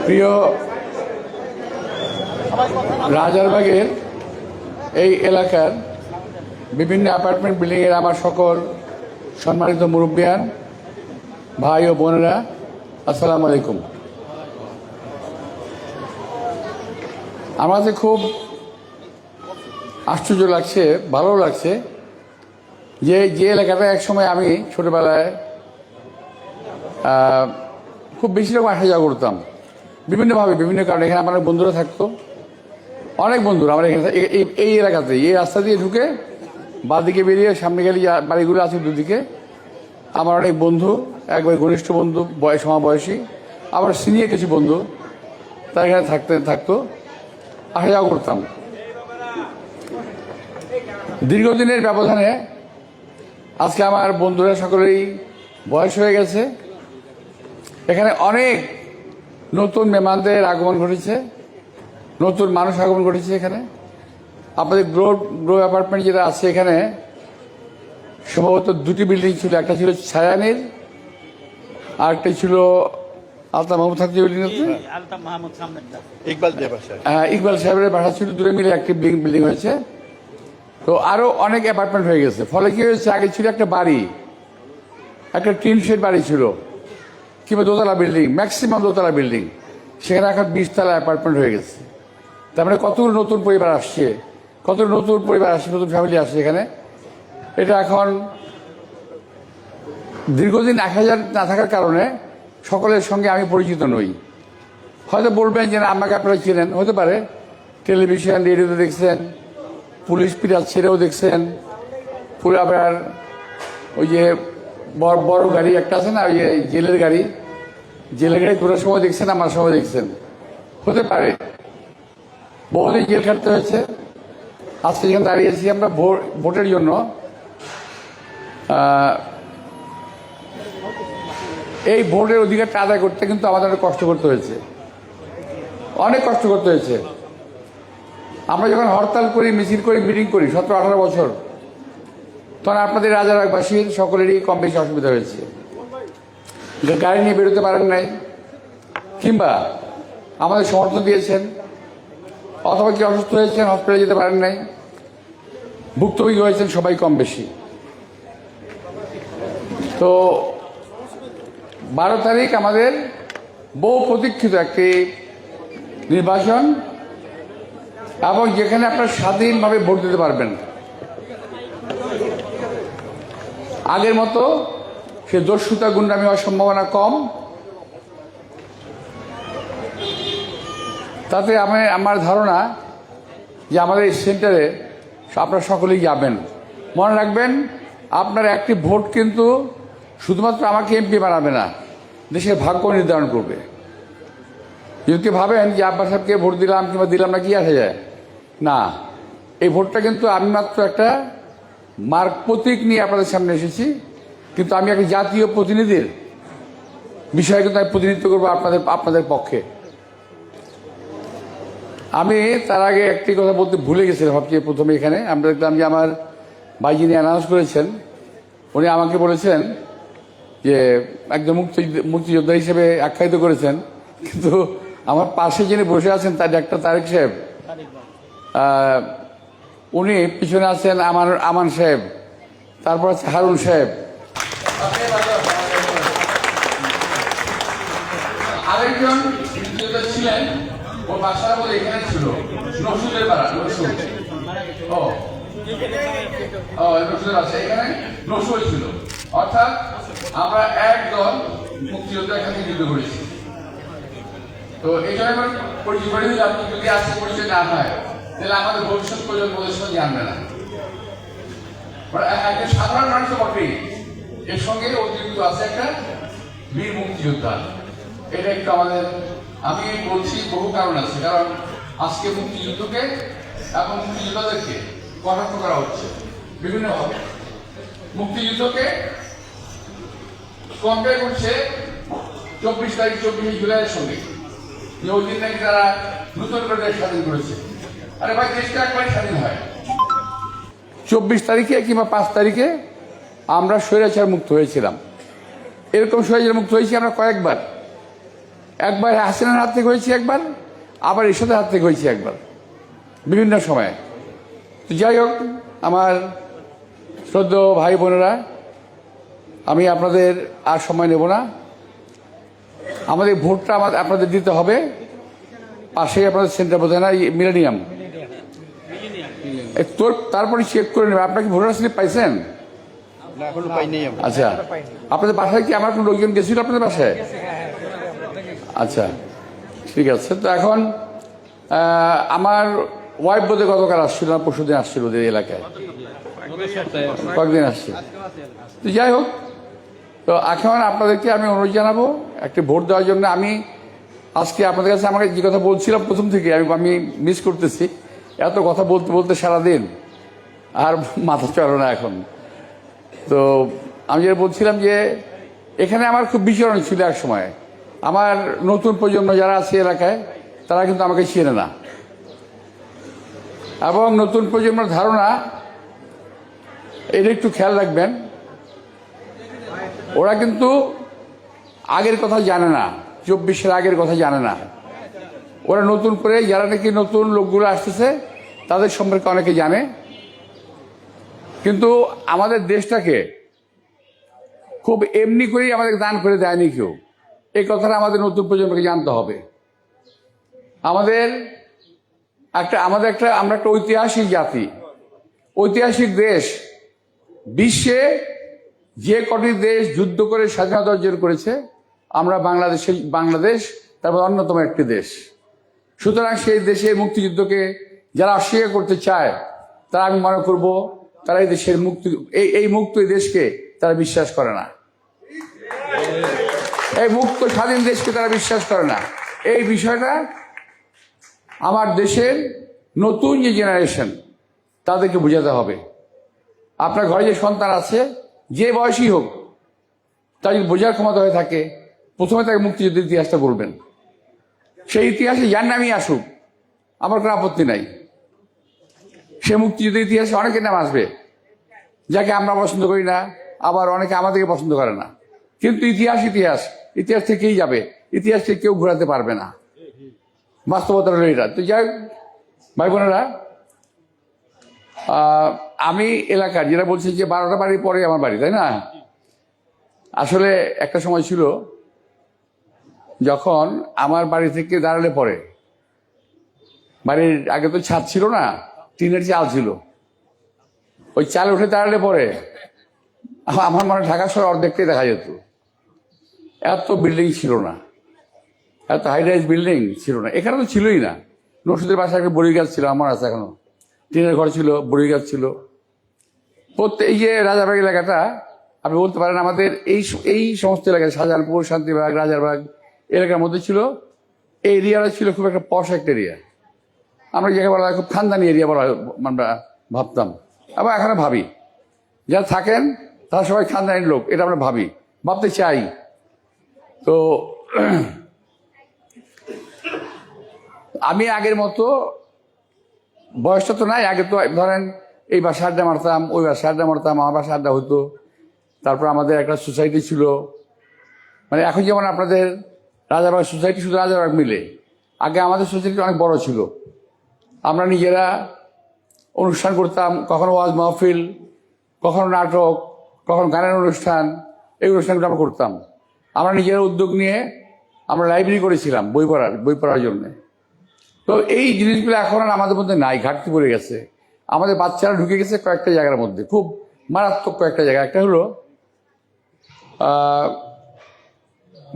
প্রিয় রাজারবাগের এই এলাকার বিভিন্ন অ্যাপার্টমেন্ট বিল্ডিংয়ের আমার সকল সম্মানিত মুরব্বিয়ান ভাই ও বোনেরা, আসসালামু আলাইকুম। আমাদের খুব আশ্চর্য লাগছে, ভালো লাগছে যে এলাকাটা একসময় আমি ছোটবেলায় খুব বেশি রকম আসা যাওয়া করতাম বিভিন্নভাবে, বিভিন্ন কারণে। এখানে আমার বন্ধুরা থাকতো, অনেক বন্ধুরা আমার এখানে এই এলাকাতে, এই রাস্তা দিয়ে ঢুকে বাঁদিকে বেরিয়ে সামনে গেলে বাড়িগুলো আছে দুদিকে। আমার অনেক বন্ধু, একবার ঘনিষ্ঠ বন্ধু, সমবয়সী, আবার সিনিয়র কিছু বন্ধু তারা এখানে থাকতো, আসা যাওয়া করতাম। দীর্ঘদিনের ব্যবধানে আজকে আমার বন্ধুরা সকলেই বয়স হয়ে গেছে। এখানে অনেক নতুন মেহমানদের আগমন ঘটেছে, নতুন মানুষ আগমন ঘটেছে। এখানে আপনাদের গ্রো অ্যাপার্টমেন্ট যেটা আছে, এখানে সম্ভবত দুটি বিল্ডিং ছিল, একটা ছিল ছায়ানির আর একটা ছিল আলতাফ মাহমুদ থাকতে বিল্ডিং আছে, ইকবাল সাহেবের বাসা ছিল, দুটো মিলে একটি বিল্ডিং হয়েছে। তো আরো অনেক অ্যাপার্টমেন্ট হয়ে গেছে। ফলে কি হয়েছে, আগে ছিল একটা বাড়ি, একটা টিন শেড বাড়ি ছিল, কিংবা দোতলা বিল্ডিং, ম্যাক্সিমাম দোতলা বিল্ডিং, সেখানে এখন 20 তলা অ্যাপার্টমেন্ট হয়ে গেছে। তার মানে কতগুলো নতুন পরিবার আসছে, নতুন ফ্যামিলি আসছে এখানে। এটা এখন দীর্ঘদিন 1000 না থাকার কারণে সকলের সঙ্গে আমি পরিচিত নই। হয়তো বলবেন যে না, আমাকে আপনারা চিনেন, হতে পারে, টেলিভিশন রেডিওতে দেখছেন, পুলিশ পিরাজ ছেড়েও দেখছেন, পুরো আবার ওই যে বড় গাড়ি একটা আছে না, ওই যে জেলের গাড়ি ঘোরার সময় দেখছেন, আমার সময় দেখছেন, হতে পারে। বহুদিন জেল খাটতে হয়েছে। আজকে যেখানে দাঁড়িয়েছি আমরা ভোটের জন্য, এই ভোটের অধিকারটা আদায় করতে কিন্তু আমাদের অনেক কষ্ট করতে হয়েছে, অনেক কষ্ট করতে হয়েছে। আমরা যখন হরতাল করি, মিছিল করি, মিটিং করি 17-18 বছর, তখন আপনাদের রাজারবাগবাসীর সকলেরই কম বেশি অসুবিধা হয়েছে। গাড়ি নিয়ে বেরোতে পারেন নাই, কিংবা আমাদের সমর্থন দিয়েছেন, অথবা কি অসুস্থ হয়েছেন, হসপিটালে যেতে পারেন নাই, ভুক্তভোগী হয়েছেন সবাই কম বেশি। তো 12 তারিখ আমাদের বহু প্রতীক্ষিত একটি নির্বাচন, এবং যেখানে আপনারা স্বাধীনভাবে ভোট দিতে পারবেন। আগের মতো সে দস্যুতা গুন্ডামি হওয়ার সম্ভাবনা কম। তাতে আমার ধারণা যে আমাদের এই সেন্টারে আপনারা সকলেই যাবেন। মনে রাখবেন, আপনার একটি ভোট কিন্তু শুধুমাত্র আমাকে এমপি বানাবে না, দেশের ভাগ্য নির্ধারণ করবে। যদি ভাবেন যে আব্বাস সাহেবকে ভোট দিলাম কিংবা দিলাম না, কি আসে যায় না, এই ভোটটা কিন্তু আমি মাত্র একটা মার্ক প্রতীক নিয়ে আপনাদের সামনে এসেছি, কিন্তু আমি একটা জাতীয় প্রতিনিধির বিষয়ে কিন্তু আমি প্রতিনিধিত্ব করবো আপনাদের পক্ষে। আমি তার আগে একটি কথা বলতে ভুলে গেছিলাম, ভাবছি প্রথমে এখানে আমরা দেখলাম যে আমার ভাই যিনি অ্যানাউন্স করেছেন, উনি আমাকে বলেছেন যে একজন মুক্তিযোদ্ধা হিসেবে আখ্যায়িত করেছেন, কিন্তু আমার পাশে যিনি বসে আছেন তার ডাক্তার তারেক সাহেব, উনি পিছনে আছেন আমান সাহেব, তারপর আছে হারুন সাহেব, আরেকজন ছিলেন, ওর বাসার বলে এখানে ছিল, নসুদের পাড়া, নসুদের বাসা এখানে, নসুদ ছিল। অর্থাৎ আমরা একদল মুক্তিযোদ্ধা এখানে যুদ্ধ করেছি। তো এই জন্য পরিচয় করে দিলে, আপনি যদি আজকে পরিচয় না হয়, তাহলে আমাদের ভবিষ্যৎ প্রজন্ম ওদের সঙ্গে জানবে না। একটা সাধারণ মানুষ বটেই, এর সঙ্গে অতিরিক্ত আছে একটা বীর মুক্তিযোদ্ধা। এটা একটু আমাদের, আমি বলছি বহু কারণ আছে, কারণ আজকে মুক্তিযুদ্ধকে এবং মুক্তিযোদ্ধাদেরকে কটাক্ষ করা হচ্ছে বিভিন্নভাবে। মুক্তিযুদ্ধকে কম্পেয়ার করছে 24 জুলাইয়ের সঙ্গে, যে ওই দিন নাকি তারা নতুন করে দেশ স্বাধীন করেছে। আরে ভাই, দেশটা একবারই স্বাধীন হয়। 24 তারিখে কিংবা 5 তারিখে আমরা স্বৈরাচার মুক্ত হয়েছিলাম। এরকম স্বৈরাচার মুক্ত হয়েছি আমরা কয়েকবার। একবার হাসিনার হাত থেকে হয়েছি, একবার আবার এরশাদের হাত থেকে হয়েছি একবার, বিভিন্ন সময়ে। তো যাই হোক, আমার শ্রদ্ধেয় ভাই বোনেরা, আমি আপনাদের আর সময় নেব না। আমাদের ভোটটা আপনাদের দিতে হবে। পাশেই আপনাদের সেন্টার বোঝায় না, মিলেনিয়াম, তারপরে চেক করে নেবেন। আপনার কি ভোটার স্লিপ পাইছেন? আচ্ছা, আপনাদের বাসায় কি আমার কোনো লোকজন গেছিল আপনাদের বাসায়? আচ্ছা, ঠিক আছে। তো এখন আমার ওয়াইফ বোধে গতকাল আসছিল না, পরশুদিন আসছিল ওদের এলাকায়, কয়েকদিন আসছে। তো যাই হোক, তো এখন আপনাদেরকে আমি অনুরোধ জানাবো একটি ভোট দেওয়ার জন্য। আমি আজকে আপনাদের কাছে আমাকে যে কথা বলছিলাম প্রথম থেকে আমি মিস করতেছি, এত কথা বলতে বলতে সারাদিন আর মাথা চলে না এখন। তো আমি যেটা বলছিলাম যে এখানে আমার খুব বিচরণ ছিল এক সময়। আমার নতুন প্রজন্ম যারা আছে এলাকায়, তারা কিন্তু আমাকে চেনে না, এবং নতুন প্রজন্মের ধারণা, এটা একটু খেয়াল রাখবেন, ওরা কিন্তু আগের কথা জানে না, 24-এর আগের কথা জানে না। ওরা নতুন করে, যারা নাকি নতুন লোকগুলো আসতেছে তাদের সম্পর্কে অনেকে জানে, কিন্তু আমাদের দেশটাকে খুব এমনি করেই আমাদের দান করে দেয়নি কেউ। এই কথাটা আমাদের নতুন প্রজন্মকে জানতে হবে। আমরা একটা ঐতিহাসিক জাতি, ঐতিহাসিক দেশ। বিশ্বে যে কটি দেশ যুদ্ধ করে স্বাধীনতা অর্জন করেছে, বাংলাদেশ তারপর অন্যতম একটি দেশ। সুতরাং সেই দেশের মুক্তিযুদ্ধকে যারা অস্বীকার করতে চায়, তারা, আমি মনে করব, তারা এই দেশের এই মুক্ত দেশকে তারা বিশ্বাস করে না। এই মুক্ত স্বাধীন দেশকে তারা বিশ্বাস করে না। এই বিষয়টা আমার দেশের নতুন যে জেনারেশন, তাদেরকে বোঝাতে হবে। আপনার ঘরে যে সন্তান আছে, যে বয়সী হোক, তার যদি বোঝার ক্ষমতা হয়ে থাকে, প্রথমে তাকে মুক্তিযুদ্ধের ইতিহাসটা বলবেন। সেই ইতিহাসে যার নামই আসুক, আমার কোনো আপত্তি নাই। সে মুক্তিযুদ্ধের ইতিহাসে অনেকের নাম আসবে, যাকে আমরা পছন্দ করি না, আবার অনেকে আমাদেরকে পছন্দ করে না। কিন্তু ইতিহাস থেকেই যাবে, ইতিহাসকে কেউ ঘোরাতে পারবে না। বাস্তবতা হলো এটা। তো যাই, ভাই বোনেরা, আমি এলাকার, যেটা বলছি যে 12টা বাড়ির পরে আমার বাড়ি, তাই না? আসলে একটা সময় ছিল যখন আমার বাড়ি থেকে দাঁড়ালে পরে, বাড়ির আগে তো ছাদ ছিল না, টিনের চাল ছিল, ওই চালে উঠে দাঁড়ালে পরে আমার মনে ঢাকা শহর অর্ধেকটাই দেখা যেত। এত বিল্ডিং ছিল না, এত হাই রাইজ বিল্ডিং ছিল না। এখানে তো ছিলই না। নসুদের বাসায় একটা বড়ি গাছ ছিল, আমার আছে এখনো, টিনের ঘর ছিল, বড়ি গাছ ছিল। এই যে রাজাবাগ এলাকাটা, আপনি বলতে পারেন আমাদের এই সমস্ত এলাকায়, শাহজাহানপুর, শান্তিবাগ, রাজারবাগ এলাকার মধ্যে ছিল। এই এরিয়াটা ছিল খুব একটা পশ একটা এরিয়া। আমরা যাকে বলা হয় খুব খানদানি এরিয়া বলা আমরা ভাবতাম, আবার এখানে ভাবি। যারা থাকেন তারা সবাই খানদানির লোক, এটা আমরা ভাবতে চাই। তো আমি আগের মতো, বয়সটা তো নাই, আগে তো ধরেন এই বাসা আড্ডা মারতাম, ওই বাসা আড্ডা মারতাম, আমার বাসা আড্ডা হতো। তারপর আমাদের একটা সোসাইটি ছিল, মানে এখন যেমন আপনাদের রাজাবাগ সোসাইটি, শুধু রাজাবাগ মিলে, আগে আমাদের সোসাইটি অনেক বড় ছিল। আমরা নিজেরা অনুষ্ঠান করতাম, কখনো ওয়াজ মাহফিল, কখনো নাটক, কখনো গানের অনুষ্ঠান, এই অনুষ্ঠানগুলো আমরা করতাম। আমরা নিজেরা উদ্যোগ নিয়ে আমরা লাইব্রেরি করেছিলাম বই পড়ার জন্য। তো এই জিনিসগুলো এখন আর আমাদের মধ্যে নাই, ঘাটতি পড়ে গেছে। আমাদের বাচ্চারা ঢুকে গেছে কয়েকটা জায়গার মধ্যে, খুব মারাত্মক কয়েকটা জায়গা। একটা হলো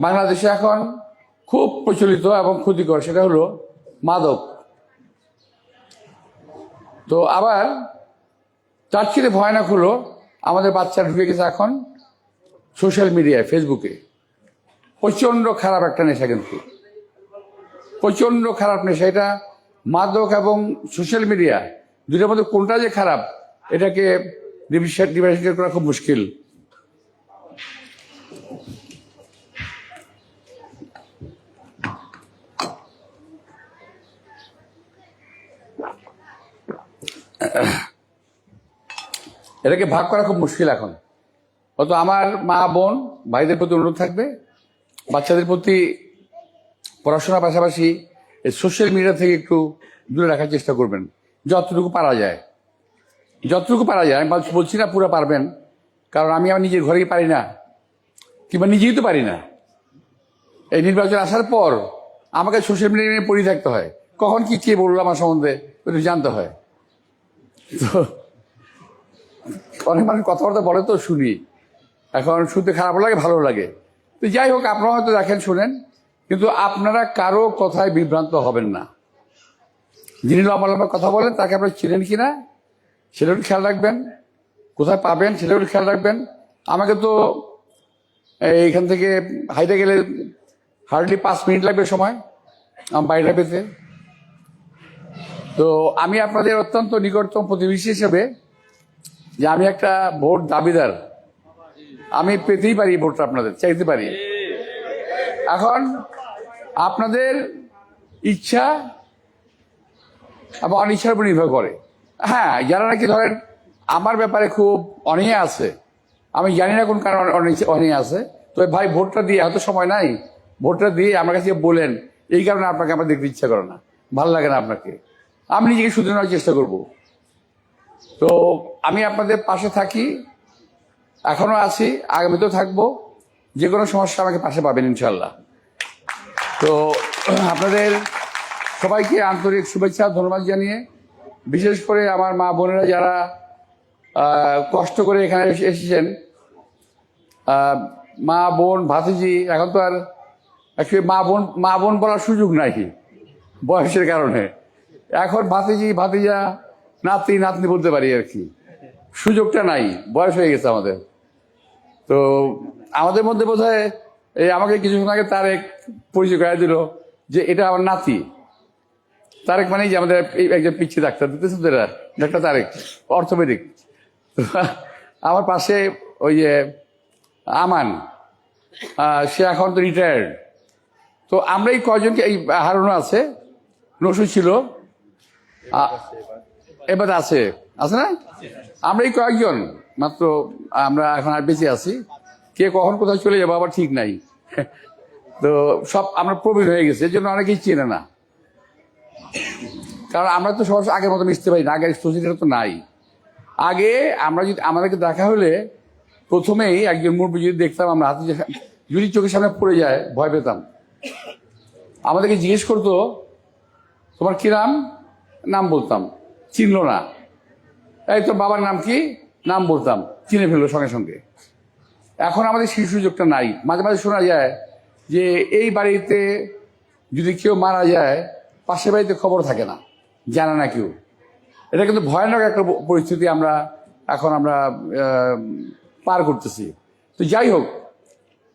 বাংলাদেশে এখন খুব প্রচলিত এবং ক্ষতিকর, সেটা হলো মাদক। তো আবার তার চেয়ে ভয়ানক হলো আমাদের বাচ্চারা ঢুকে গেছে এখন সোশ্যাল মিডিয়ায়, ফেসবুকে। প্রচণ্ড খারাপ একটা নেশা, কিন্তু প্রচণ্ড খারাপ নেশা এটা। মাদক এবং সোশ্যাল মিডিয়া দুটোর মধ্যে কোনটা যে খারাপ, এটাকে ডিফারেন্সিয়েট করা খুব মুশকিল। এটাকে ভাগ করা খুব মুশকিল এখন। অত আমার মা বোন ভাইদের প্রতি অনুরোধ থাকবে, বাচ্চাদের প্রতি পড়াশোনার পাশাপাশি এই সোশ্যাল মিডিয়া থেকে একটু দূরে রাখার চেষ্টা করবেন, যতটুকু পারা যায়। যতটুকু পারা যায়, আমি বলছি না পুরো পারবেন, কারণ আমি আমার নিজের ঘরেই পারি না, কিংবা নিজেই তো পারি না। এই নির্বাচন আসার পর আমাকে সোশ্যাল মিডিয়া নিয়ে পড়ে থাকতে হয়, কখন কি কে বললো আমার সম্বন্ধে একটু জানতে হয়। তো অনেক মানুষ কথাবার্তা বলে তো শুনি, এখন শুনতে খারাপ লাগে ভালো লাগে। তো যাই হোক, আপনারা হয়তো দেখেন শুনেন, কিন্তু আপনারা কারো কথায় বিভ্রান্ত হবেন না। যিনি লম্বা লম্বা কথা বলেন তাকে আপনারা চিনেন কিনা সেটাও খেয়াল রাখবেন, কোথায় পাবেন সেটাও খেয়াল রাখবেন। আমাকে তো এইখান থেকে হাইটে গেলে হার্ডলি 5 মিনিট লাগবে সময় আমার বাড়িটা পেতে। তো আমি আপনাদের অত্যন্ত নিকটতম প্রতিবেশী হিসেবে যে আমি একটা ভোট দাবিদার, আমি পেতেই পারি ভোটটা, আপনাদের চাইতে পারি। এখন আপনাদের ইচ্ছা এবং অনিচ্ছার উপর নির্ভর করে। হ্যাঁ, যারা নাকি ধরেন আমার ব্যাপারে খুব অনীহা আছে, আমি জানি না কোন কারণ অনীহা আছে, তো ভাই ভোটটা দিয়ে, হয়তো সময় নাই, ভোটটা দিয়ে আমার কাছে বলেন, এই কারণে আপনাকে আমার দেখতে ইচ্ছা করে না, ভালো লাগে না আপনাকে, আমি নিজেকে শুধরে নেওয়ার চেষ্টা করব। তো আমি আপনাদের পাশে থাকি, এখনো আছি, আগামীতেও থাকবো। যে কোনো সমস্যা আমাকে পাশে পাবেন ইনশাল্লাহ। তো আপনাদের সবাইকে আন্তরিক শুভেচ্ছা ধন্যবাদ জানিয়ে, বিশেষ করে আমার মা বোনেরা যারা কষ্ট করে এখানে এসেছেন, মা বোন ভাতিজি, এখন তো আর অ্যাকচুয়ালি মা বোন বলার সুযোগ নাই বয়সের কারণে, এখন ভাতিজি ভাতিজা নাতি নাতনি বলতে পারি আর কি, সুযোগটা নাই, বয়স হয়ে গেছে আমাদের। তো আমাদের মধ্যে বোধহয় এই আমাকে কিছুক্ষণ আগে তারেক পরিচয় করে দিল যে এটা আমার নাতি। তারেক মানে যে আমাদের একজন পিচ্ছি ডাক্তার দিতেছে তো, এরা ডাক্তার তারেক, অর্থোপেডিক। আমার পাশে ওই যে আমান, সে এখন তো রিটায়ার্ড। তো আমরা এই কয়জনকে, এই হারুনও আছে, নসু ছিল, এবার আছে আছে না, আমরা এই কয়েকজন মাত্র, আমরা এখন আর বেঁচে আছি। কে কখন কোথাও চলে যাবো আবার ঠিক নাই। তো সব আমরা প্রবীণ হয়ে গেছে, এর জন্য অনেকেই চেনে না, কারণ আমরা তো সবার আগের মতো মিশতে পারি না, আগের সোসাইটিটা তো নাই। আগে আমরা যদি, আমাদেরকে দেখা হলে প্রথমেই একজন মুরব্বী যদি দেখতাম, আমরা হাতে যদি চোখের সামনে পড়ে যায় ভয় পেতাম। আমাদেরকে জিজ্ঞেস করতো তোমার কি নাম, নাম বলতাম, চিনলো না, এই তোর বাবার নাম কি, নাম বলতাম, চিনে ফেললো সঙ্গে সঙ্গে। এখন আমাদের সেই সুযোগটা নাই। মাঝে মাঝে শোনা যায় যে এই বাড়িতে যদি কেউ মারা যায় পাশের বাড়িতে খবর থাকে না, জানে না কেউ। এটা কিন্তু ভয়ানক একটা পরিস্থিতি আমরা এখন পার করতেছি। তো যাই হোক,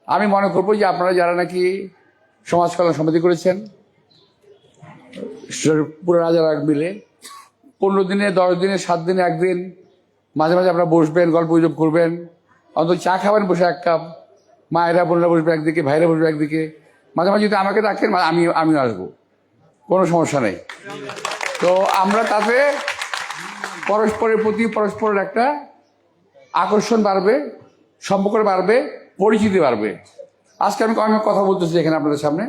আমি মনে করবো যে আপনারা যারা নাকি সমাজ কল্যাণ সমিতি করেছেন, পুরো রাজারবাগ মিলে 15 দিনে 10 দিনে 7 দিনে 1 দিন মাঝে মাঝে আপনারা বসবেন, গল্প গুজব করবেন, অন্তত চা খাবেন বসে 1 কাপ, মায়েরা বোনেরা বসবে একদিকে, ভাইরা বসবে একদিকে, মাঝে মাঝে যদি আমাকে ডাকেন আমিও আসবো, কোনো সমস্যা নেই। তো আমরা তাতে পরস্পরের প্রতি পরস্পরের একটা আকর্ষণ বাড়বে, সম্পর্ক বাড়বে, পরিচিতি বাড়বে। আজকে আমি অনেক কথা বলতেছি এখানে আপনাদের সামনে,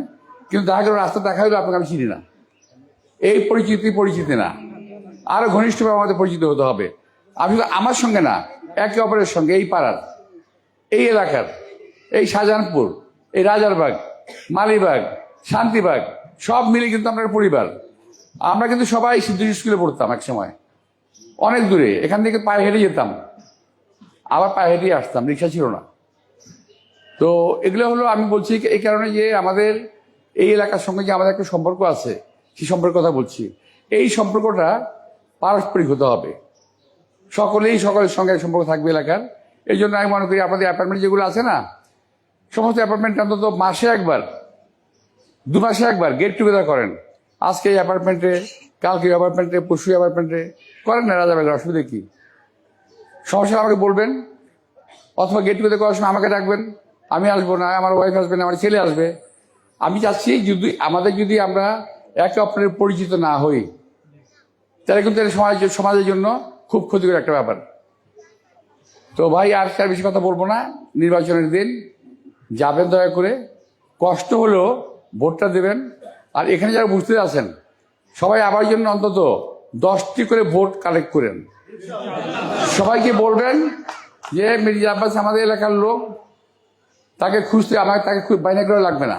কিন্তু দেখা গেল রাস্তা দেখা হলো আপনাকে আমি চিনি না, এই পরিচিতি না, আরো ঘনিষ্ঠভাবে আমাদের পরিচিত হতে হবে। আমি শুধু আমার সঙ্গে না, একে অপরের সঙ্গে, এই পাড়ার, এই এলাকার, এই শাহজাহানপুর, এই রাজারবাগ, মালিবাগ, শান্তিবাগ, সব মিলে কিন্তু আমরা পরিবার। আমরা কিন্তু সবাই সিদ্ধ স্কুলে পড়তাম এক সময়, অনেক দূরে, এখান থেকে পায়ে হেঁটে যেতাম, আবার পায়ে হেঁটে আসতাম, রিক্সা ছিল না। তো এগুলো হলো, আমি বলছি এই কারণে যে আমাদের এই এলাকার সঙ্গে যে আমাদের একটা সম্পর্ক আছে, সেই সম্পর্কের কথা বলছি। এই সম্পর্কটা পারস্পরিক হতে হবে, সকলের সঙ্গে সম্পর্ক থাকবে এলাকার। এই জন্য আমি মনে করি আপনাদের অ্যাপার্টমেন্ট যেগুলো আছে না, সমস্ত অ্যাপার্টমেন্ট অন্তত মাসে একবার, 2 মাসে একবার গেট টুগেদার করেন। আজকে এই অ্যাপার্টমেন্টে, কালকে অ্যাপার্টমেন্টে, পরশু অ্যাপার্টমেন্টে করেন না, রাজাবাগের অসুবিধা কি? সমস্যা আমাকে বলবেন, অথবা গেট টুগেদার করার সময় আমাকে ডাকবেন, আমি আসবো না, আমার ওয়াইফ আসবে না, আমার ছেলে আসবে। আমি চাচ্ছি যদি আমরা একে অপরের পরিচিত না হই, তাহলে কিন্তু সমাজের জন্য খুব ক্ষতিকর একটা ব্যাপার। তো ভাই আর বেশি কথা বলবো না, নির্বাচনের দিন যাবেন দয়া করে, কষ্ট হলেও ভোটটা দেবেন। আর এখানে যারা বুঝতে আছেন সবাই আমার জন্য অন্তত 10টি করে ভোট কালেক্ট করেন। সবাইকে বলবেন যে মির্জা আব্বাস আমাদের এলাকার লোক, তাকে খুঁজতে তাকে বাইনাকুলার লাগবে না,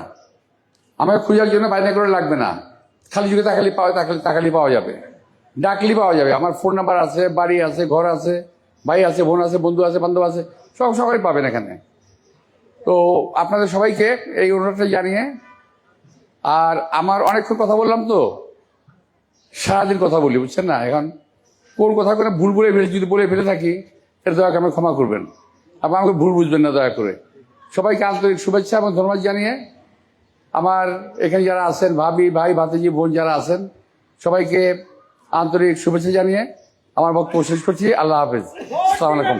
আমাকে খোঁজার জন্য বাইনাকুলার লাগবে না, খালি যুগে তাকালি পাওয়া যাবে, ডাকলি পাওয়া যাবে। আমার ফোন নাম্বার আছে, বাড়ি আছে, ঘর আছে, ভাই আছে, বোন আছে, বন্ধু আছে, বান্ধব আছে, সবাই পাবেন এখানে। তো আপনাদের সবাইকে এই অনুরোধটা জানিয়ে, আর আমার অনেকক্ষণ কথা বললাম তো, সারাদিন কথা বলি, বুঝছেন না, এখন কোন কথা করে ভুল বলে ফেলে, যদি বলে ফেলে থাকি এটা দয়া করে আমাকে ক্ষমা করবেন, আপনার আমাকে ভুল বুঝবেন না দয়া করে। সবাইকে আন্তরিক শুভেচ্ছা এবং ধন্যবাদ জানিয়ে, আমার এখানে যারা আছেন ভাবি, ভাই, ভাতিজি, বোন যারা আছেন সবাইকে আন্তরিক শুভেচ্ছা জানিয়ে আমার বক্তব্য শেষ করছি। আল্লাহ হাফেজ, আসসালামু আলাইকুম।